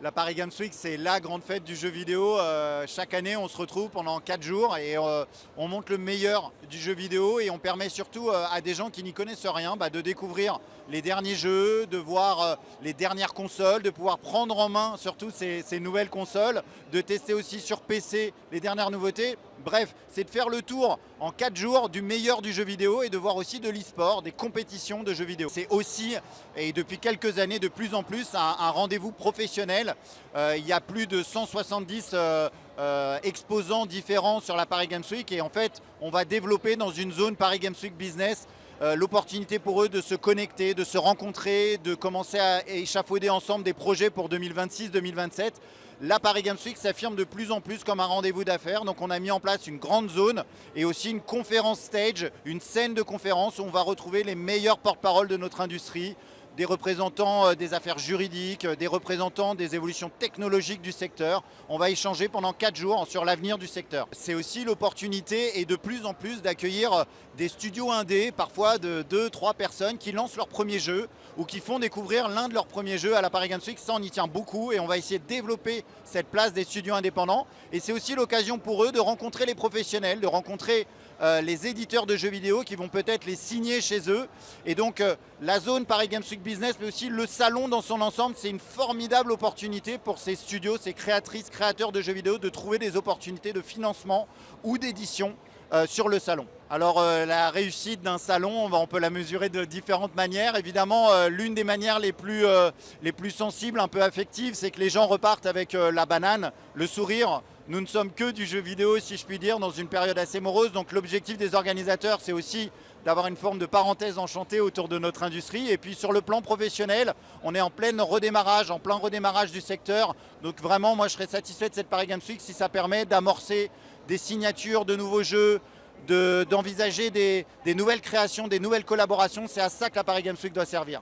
La Paris Games Week, c'est la grande fête du jeu vidéo. Chaque année, on se retrouve pendant 4 jours et on montre le meilleur du jeu vidéo et on permet surtout à des gens qui n'y connaissent rien de découvrir les derniers jeux, de voir les dernières consoles, de pouvoir prendre en main surtout ces nouvelles consoles, de tester aussi sur PC les dernières nouveautés. Bref, c'est de faire le tour en 4 jours du meilleur du jeu vidéo et de voir aussi de l'e-sport, des compétitions de jeux vidéo. C'est aussi, et depuis quelques années de plus en plus, un rendez-vous professionnel. Il y a plus de 170 exposants différents sur la Paris Games Week et en fait, on va développer dans une zone Paris Games Week Business l'opportunité pour eux de se connecter, de se rencontrer, de commencer à échafauder ensemble des projets pour 2026-2027. La Paris Games Week s'affirme de plus en plus comme un rendez-vous d'affaires. Donc on a mis en place une grande zone et aussi une conférence stage, une scène de conférence où on va retrouver les meilleurs porte-parole de notre industrie, des représentants des affaires juridiques, des représentants des évolutions technologiques du secteur. On va échanger pendant 4 jours sur l'avenir du secteur. C'est aussi l'opportunité et de plus en plus d'accueillir des studios indés, parfois de 2-3 personnes qui lancent leur premier jeu ou qui font découvrir l'un de leurs premiers jeux à la Paris Games Week. Ça, on y tient beaucoup et on va essayer de développer cette place des studios indépendants. Et c'est aussi l'occasion pour eux de rencontrer les professionnels, de rencontrer les éditeurs de jeux vidéo qui vont peut-être les signer chez eux. Et donc la zone Paris Games Week Business, mais aussi le salon dans son ensemble, c'est une formidable opportunité pour ces studios, ces créatrices, créateurs de jeux vidéo de trouver des opportunités de financement ou d'édition sur le salon. Alors la réussite d'un salon, on peut la mesurer de différentes manières. Évidemment, l'une des manières les plus sensibles, un peu affectives, c'est que les gens repartent avec la banane, le sourire. Nous ne sommes que du jeu vidéo, si je puis dire, dans une période assez morose. Donc l'objectif des organisateurs, c'est aussi d'avoir une forme de parenthèse enchantée autour de notre industrie. Et puis sur le plan professionnel, on est en plein redémarrage du secteur. Donc vraiment, moi je serais satisfait de cette Paris Games Week si ça permet d'amorcer des signatures de nouveaux jeux, d'envisager des nouvelles créations, des nouvelles collaborations. C'est à ça que la Paris Games Week doit servir.